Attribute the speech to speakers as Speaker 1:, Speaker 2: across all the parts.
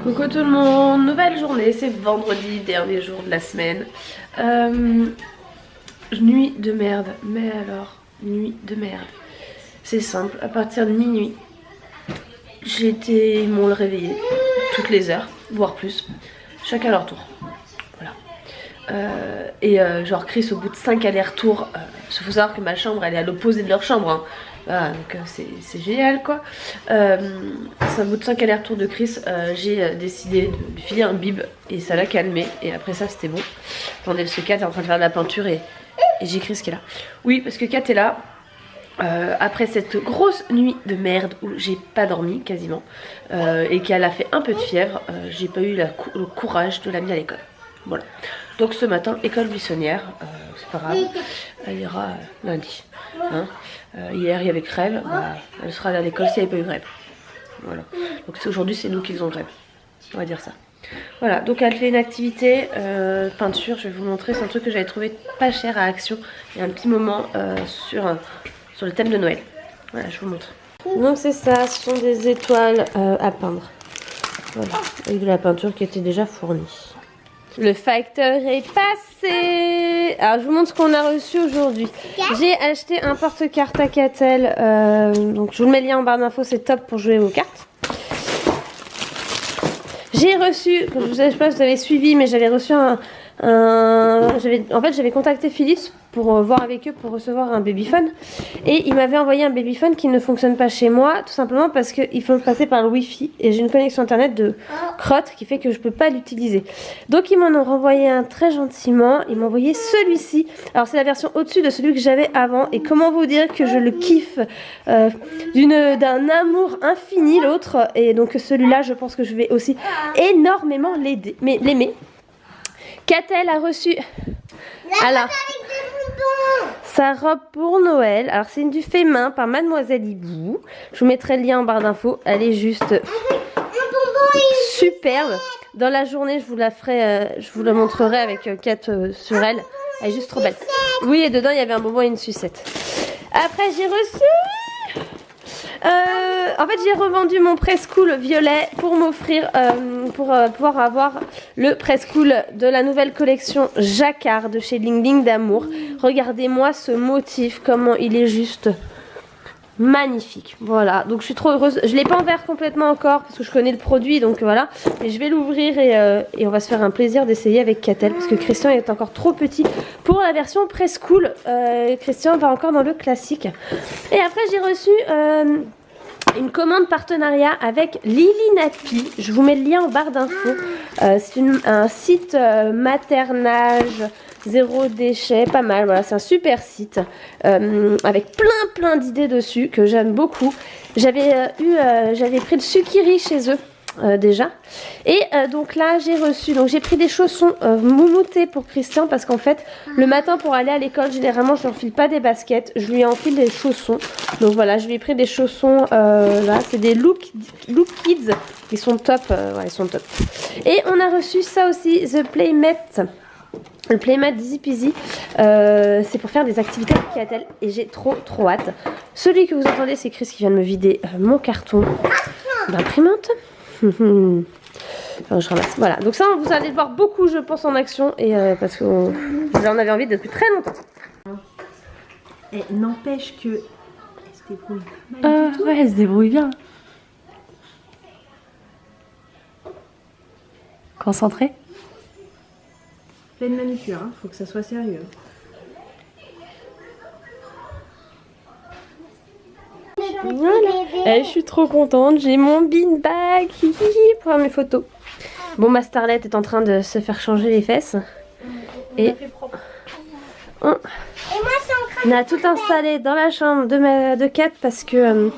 Speaker 1: Coucou tout le monde, nouvelle journée, c'est vendredi, dernier jour de la semaine. Nuit de merde, mais alors, nuit de merde. C'est simple, à partir de minuit, ils m'ont réveillé toutes les heures, voire plus, chacun leur tour. Voilà. Genre Chris au bout de 5 allers-retours, il faut savoir que ma chambre elle est à l'opposé de leur chambre, hein. Voilà, donc c'est génial quoi. C'est au bout de 5 allers-retours de Chris, j'ai décidé de lui filer un bib et ça l'a calmé. Et après ça c'était bon. Attendez, parce que Kat est en train de faire de la peinture et j'ai Chris qui est là. Oui, parce que Kat est là. Après cette grosse nuit de merde où j'ai pas dormi quasiment et qu'elle a fait un peu de fièvre, j'ai pas eu le courage de l'amener à l'école. Voilà. Donc ce matin, école buissonnière, c'est pas grave, elle ira lundi. Hein. Hier il y avait grève, bah, elle sera allée à l'école s'il n'y avait pas eu grève. Voilà. Donc aujourd'hui c'est nous qui faisons grève, on va dire ça. Voilà, donc elle fait une activité peinture, je vais vous montrer, c'est un truc que j'avais trouvé pas cher à Action il y a un petit moment sur le thème de Noël. Voilà, je vous montre. Donc c'est ça, ce sont des étoiles à peindre. Voilà, avec de la peinture qui était déjà fournie. Le facteur est passé. Alors je vous montre ce qu'on a reçu aujourd'hui. J'ai acheté un porte-carte à Catel. Donc je vous mets le lien en barre d'infos, c'est top pour jouer aux cartes. J'ai reçu, je ne sais pas si vous avez suivi, mais j'avais reçu en fait j'avais contacté Philips pour voir avec eux pour recevoir un babyphone. Et il m'avait envoyé un babyphone qui ne fonctionne pas chez moi, tout simplement parce qu'il faut le passer par le wifi. Et j'ai une connexion internet de crotte qui fait que je peux pas l'utiliser. Donc ils m'en ont renvoyé un très gentiment. Ils m'ont envoyé celui-ci. Alors c'est la version au-dessus de celui que j'avais avant. Et comment vous dire que je le kiffe d'un amour infini l'autre. Et donc celui-là je pense que je vais aussi énormément l'aimer. Catel a reçu alors sa robe pour Noël. Alors c'est du fait main par Mademoiselle Hibou. Je vous mettrai le lien en barre d'infos. Elle est juste superbe. Dans la journée je vous la ferai, je vous la montrerai avec Kat sur elle. Elle est juste trop belle. Oui, et dedans il y avait un bonbon et une sucette. Après j'ai reçu en fait j'ai revendu mon preschool violet pour m'offrir pour pouvoir avoir le preschool de la nouvelle collection Jacquard de chez Ling Ling d'amour. Regardez-moi ce motif, comment il est juste magnifique. Voilà, donc je suis trop heureuse. Je l'ai pas ouvert complètement encore parce que je connais le produit, donc voilà. Mais je vais l'ouvrir et on va se faire un plaisir d'essayer avec Catel parce que Christian est encore trop petit pour la version preschool. Christian va encore dans le classique. Et après j'ai reçu une commande partenariat avec Lily Nappy. Je vous mets le lien en barre d'infos. C'est un site maternage zéro déchet, pas mal. Voilà, c'est un super site avec plein d'idées dessus que j'aime beaucoup. J'avais pris le Sukiri chez eux. Déjà et donc là j'ai reçu, donc j'ai pris des chaussons moumoutés pour Christian parce qu'en fait le matin pour aller à l'école généralement je ne enfile pas des baskets, je lui enfile des chaussons. Donc voilà, je lui ai pris des chaussons là, c'est des Look Kids, ils sont top, ouais, ils sont top. Et on a reçu ça aussi, The Playmat. Le Playmat Easy Peasy, c'est pour faire des activités avec Catel et j'ai trop hâte. Celui que vous entendez c'est Chris qui vient de me vider mon carton d'imprimante. Enfin, je ramasse. Voilà, donc ça vous allez le voir beaucoup je pense en action et parce que j'en avais envie depuis très longtemps.
Speaker 2: Et n'empêche que elle se débrouille pas mal du tout.
Speaker 1: Ouais, elle se débrouille bien. Concentrée.
Speaker 2: Pleine manucure, hein. Faut que ça soit sérieux.
Speaker 1: Voilà, je suis trop contente, j'ai mon beanbag pour faire mes photos. Bon, ma Starlet est en train de se faire changer les fesses. Et on a tout installé dans la chambre de Kat parce que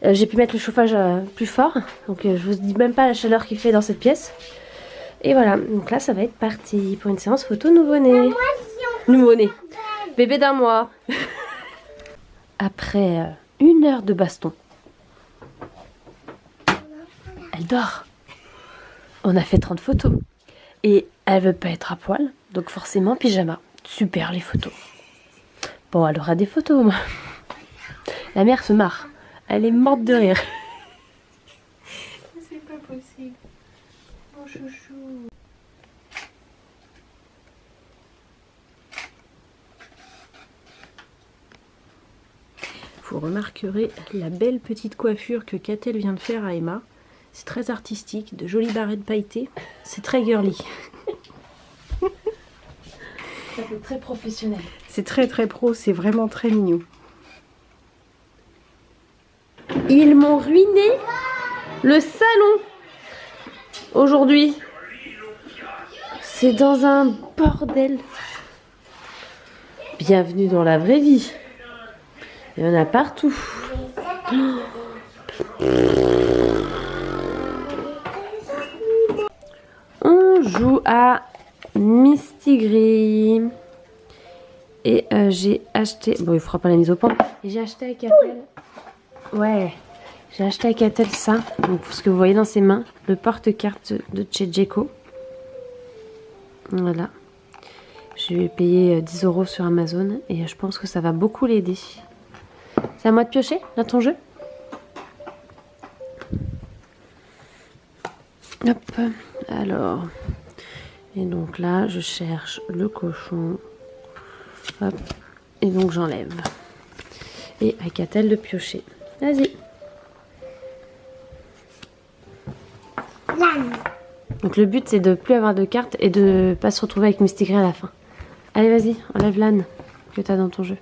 Speaker 1: j'ai pu mettre le chauffage plus fort. Donc je vous dis même pas la chaleur qu'il fait dans cette pièce. Et voilà, donc là ça va être parti pour une séance photo nouveau-né. Nouveau-né, bébé d'un mois. Après 1 heure de baston, elle dort. On a fait 30 photos. Et elle veut pas être à poil, donc forcément pyjama. Super les photos. Bon, elle aura des photos, moi. La mère se marre. Elle est morte de rire.
Speaker 2: C'est pas possible.
Speaker 1: chouchou.
Speaker 2: Vous remarquerez la belle petite coiffure que Catel vient de faire à Emma. C'est très artistique, de jolies barrettes pailletées. C'est très girly.
Speaker 1: Ça fait très professionnel.
Speaker 2: C'est très pro, c'est vraiment très mignon.
Speaker 1: Ils m'ont ruiné le salon aujourd'hui. C'est dans un bordel. Bienvenue dans la vraie vie. Il y en a partout. On joue à Mistigris. Et j'ai acheté... Bon, il fera pas la mise au point. Et j'ai acheté à Catel... Ouais. J'ai acheté à Catel ça. Donc, ce que vous voyez dans ses mains. Le porte-carte de chez Djeko. Voilà. Je lui ai payé 10 € sur Amazon. Et je pense que ça va beaucoup l'aider. C'est à moi de piocher dans ton jeu. Hop. Alors. Et donc là, je cherche le cochon. Hop. Et donc j'enlève. Et à Catel de piocher. Vas-y. Donc le but c'est de plus avoir de cartes et de pas se retrouver avec Mistigris à la fin. Allez vas-y, enlève l'âne que t'as dans ton jeu.